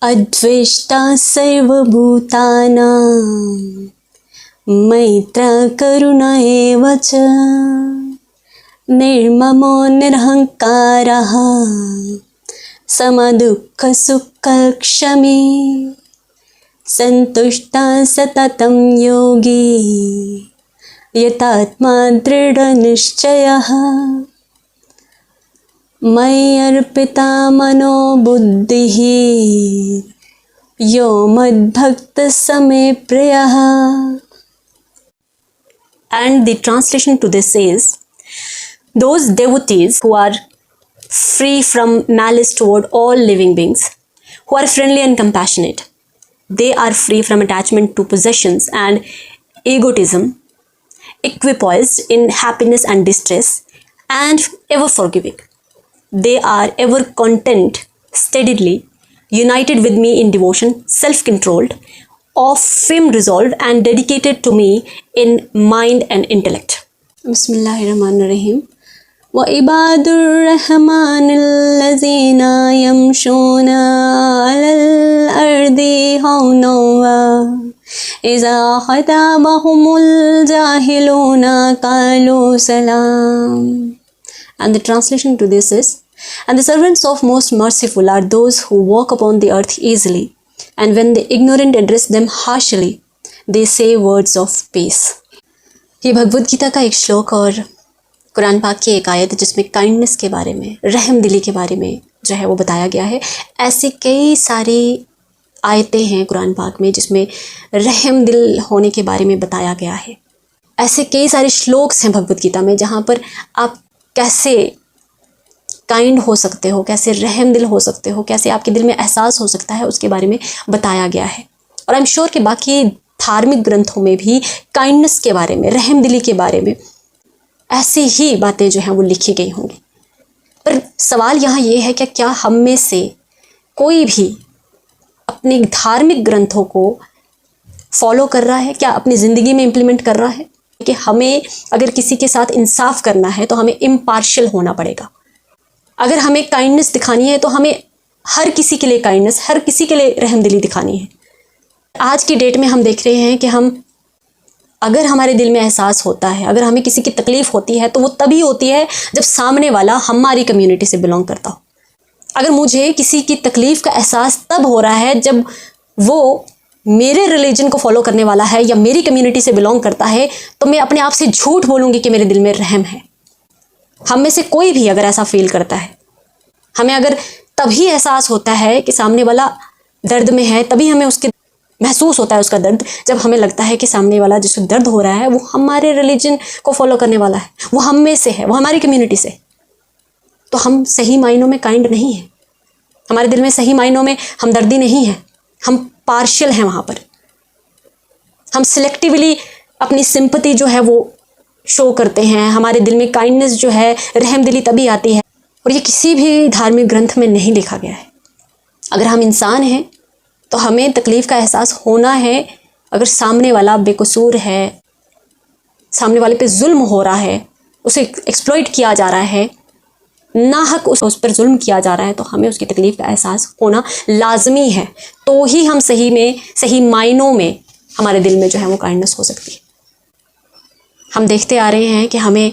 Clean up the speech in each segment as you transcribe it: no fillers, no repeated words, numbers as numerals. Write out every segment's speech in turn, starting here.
अद्वेष्टा सर्वभूतानां मैत्र करुण एव च निर्ममो निरहङ्कारः समदुःखसुखक्षमी सन्तुष्टा सततं योगी यतात्मा दृढनिश्चयः मयि अर्पिता मनो बुद्धिः यो मद्भक्तः स मे प्रियः. And the translation to this is, those devotees who are free from malice toward all living beings, who are friendly and compassionate, they are free from attachment to possessions and egotism, equipoised in happiness and distress, and ever forgiving. They are ever content, steadily united with me in devotion, self-controlled, of firm resolve, and dedicated to me in mind and intellect. Bismillahirrahmanirrahim. Wa ibadur rahmanillazina yamshuna alal ardi hawna wa iza khatabahumul jahiluna qalu salam. And the translation to this is, and the servants of most merciful are those who walk upon the earth easily, and when the ignorant address them harshly, they say words of peace. ये भगवद गीता का एक श्लोक और कुरान पाक की एक आयत जिसमें काइंडनेस के बारे में, रहम दिली के बारे में जो है वो बताया गया है. ऐसी कई सारी आयतें हैं कुरान पाक में जिसमें रहम दिल होने के बारे में बताया गया है. ऐसे कई सारे श्लोक्स हैं भगवद गीता में जहाँ पर आप कैसे काइंड हो सकते हो, कैसे रहम दिल हो सकते हो, कैसे आपके दिल में एहसास हो सकता है, उसके बारे में बताया गया है. और आई एम श्योर कि बाकी धार्मिक ग्रंथों में भी काइंडनेस के बारे में, रहम दिली के बारे में ऐसी ही बातें जो हैं वो लिखी गई होंगी. पर सवाल यहाँ ये है कि क्या हम में से कोई भी अपने धार्मिक ग्रंथों को फॉलो कर रहा है, क्या अपनी ज़िंदगी में इम्प्लीमेंट कर रहा है? कि हमें अगर किसी के साथ इंसाफ करना है तो हमें इम्पार्शियल होना पड़ेगा. अगर हमें काइंडनेस दिखानी है तो हमें हर किसी के लिए काइंडनेस, हर किसी के लिए रहमदिली दिखानी है. आज की डेट में हम देख रहे हैं कि हम, अगर हमारे दिल में एहसास होता है, अगर हमें किसी की तकलीफ़ होती है तो वो तभी होती है जब सामने वाला हमारी कम्युनिटी से बिलोंग करता हो. अगर मुझे किसी की तकलीफ़ का एहसास तब हो रहा है जब वो मेरे रिलीजन को फॉलो करने वाला है या मेरी कम्युनिटी से बिलोंग करता है, तो मैं अपने आप से झूठ बोलूँगी कि मेरे दिल में रहम है. हम में से कोई भी अगर ऐसा फील करता है, हमें अगर तभी एहसास होता है कि सामने वाला दर्द में है, तभी हमें उसके महसूस होता है उसका दर्द, जब हमें लगता है कि सामने वाला जिसको दर्द हो रहा है वो हमारे रिलीजन को फॉलो करने वाला है, वो हम में से है, वो हमारी कम्युनिटी से, तो हम सही मायनों में काइंड नहीं है. हमारे दिल में सही मायनों में हमदर्दी नहीं है. हम पार्शियल हैं. वहाँ पर हम सिलेक्टिवली अपनी सिंपैथी जो है वो शो करते हैं. हमारे दिल में काइंडनेस जो है, रहमदिली तभी आती है. और ये किसी भी धार्मिक ग्रंथ में नहीं लिखा गया है. अगर हम इंसान हैं तो हमें तकलीफ़ का एहसास होना है. अगर सामने वाला बेकसूर है, सामने वाले पे जुल्म हो रहा है, उसे एक्सप्लॉइट किया जा रहा है, नाहक उस पर जुल्म किया जा रहा है, तो हमें उसकी तकलीफ़ का एहसास होना लाजमी है. तो ही हम सही मायनों में हमारे दिल में जो है वो काइंडनेस हो सकती है. हम देखते आ रहे हैं कि हमें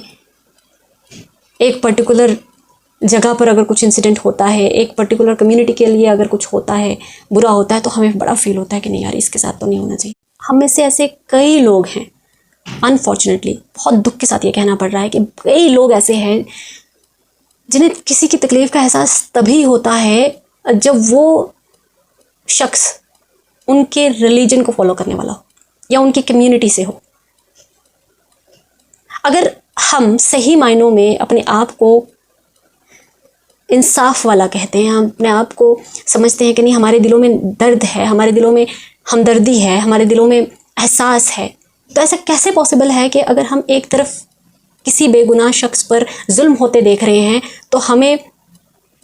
एक पर्टिकुलर जगह पर अगर कुछ इंसिडेंट होता है, एक पर्टिकुलर कम्युनिटी के लिए अगर कुछ होता है, बुरा होता है, तो हमें बड़ा फील होता है कि नहीं यार, इसके साथ तो नहीं होना चाहिए. हम में से ऐसे कई लोग हैं, अनफॉर्चुनेटली, बहुत दुख के साथ ये कहना पड़ रहा है कि कई लोग ऐसे हैं जिन्हें किसी की तकलीफ़ का एहसास तभी होता है जब वो शख्स उनके रिलीजन को फॉलो करने वाला हो या उनकी कम्युनिटी से हो. अगर हम सही मायनों में अपने आप को इंसाफ वाला कहते हैं, हम अपने आप को समझते हैं कि नहीं, हमारे दिलों में दर्द है, हमारे दिलों में हमदर्दी है, हमारे दिलों में एहसास है, तो ऐसा कैसे पॉसिबल है कि अगर हम एक तरफ किसी बेगुनाह शख्स पर जुल्म होते देख रहे हैं तो हमें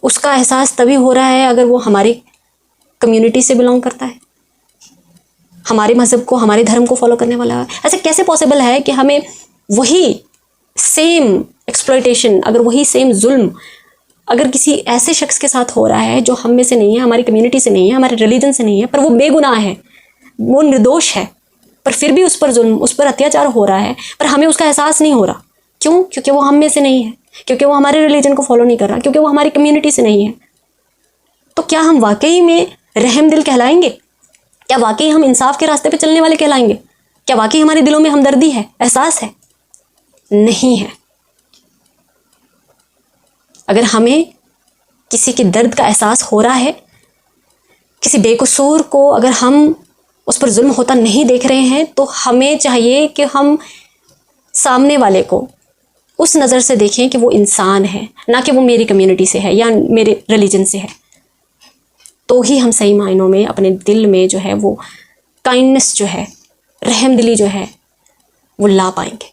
उसका एहसास तभी हो रहा है अगर वो हमारी कम्युनिटी से बिलोंग करता है, हमारे मज़हब को, हमारे धर्म को फॉलो करने वाला है. ऐसा कैसे पॉसिबल है कि हमें वही सेम एक्सप्लॉयटेशन, अगर वही सेम जुल्म अगर किसी ऐसे शख्स के साथ हो रहा है जो हम में से नहीं है, हमारी कम्युनिटी से नहीं है, हमारे रिलीजन से नहीं है, पर वो बेगुनाह है, वो निर्दोष है, पर फिर भी उस पर जुल्म, उस पर अत्याचार हो रहा है, पर हमें उसका एहसास नहीं हो रहा। क्यों? क्योंकि वो हम में से नहीं है, क्योंकि वो हमारे रिलीजन को फॉलो नहीं कर रहा, क्योंकि वो हमारी कम्युनिटी से नहीं है। तो क्या हम वाकई में रहम दिल कहलाएंगे? क्या वाकई हम इंसाफ के रास्ते पे चलने वाले कहलाएंगे? क्या वाकई हमारे दिलों में हमदर्दी है, एहसास है? नहीं है। अगर हमें किसी के दर्द का एहसास हो रहा है, किसी बेकसूर को अगर हम उस पर जुल्म होता नहीं देख रहे हैं, तो हमें चाहिए कि हम सामने वाले को उस नज़र से देखें कि वो इंसान है, ना कि वो मेरी कम्युनिटी से है या मेरे रिलीजन से है। तो ही हम सही मायनों में अपने दिल में जो है वो काइंडनेस जो है, रहमदिली जो है, वो ला पाएंगे।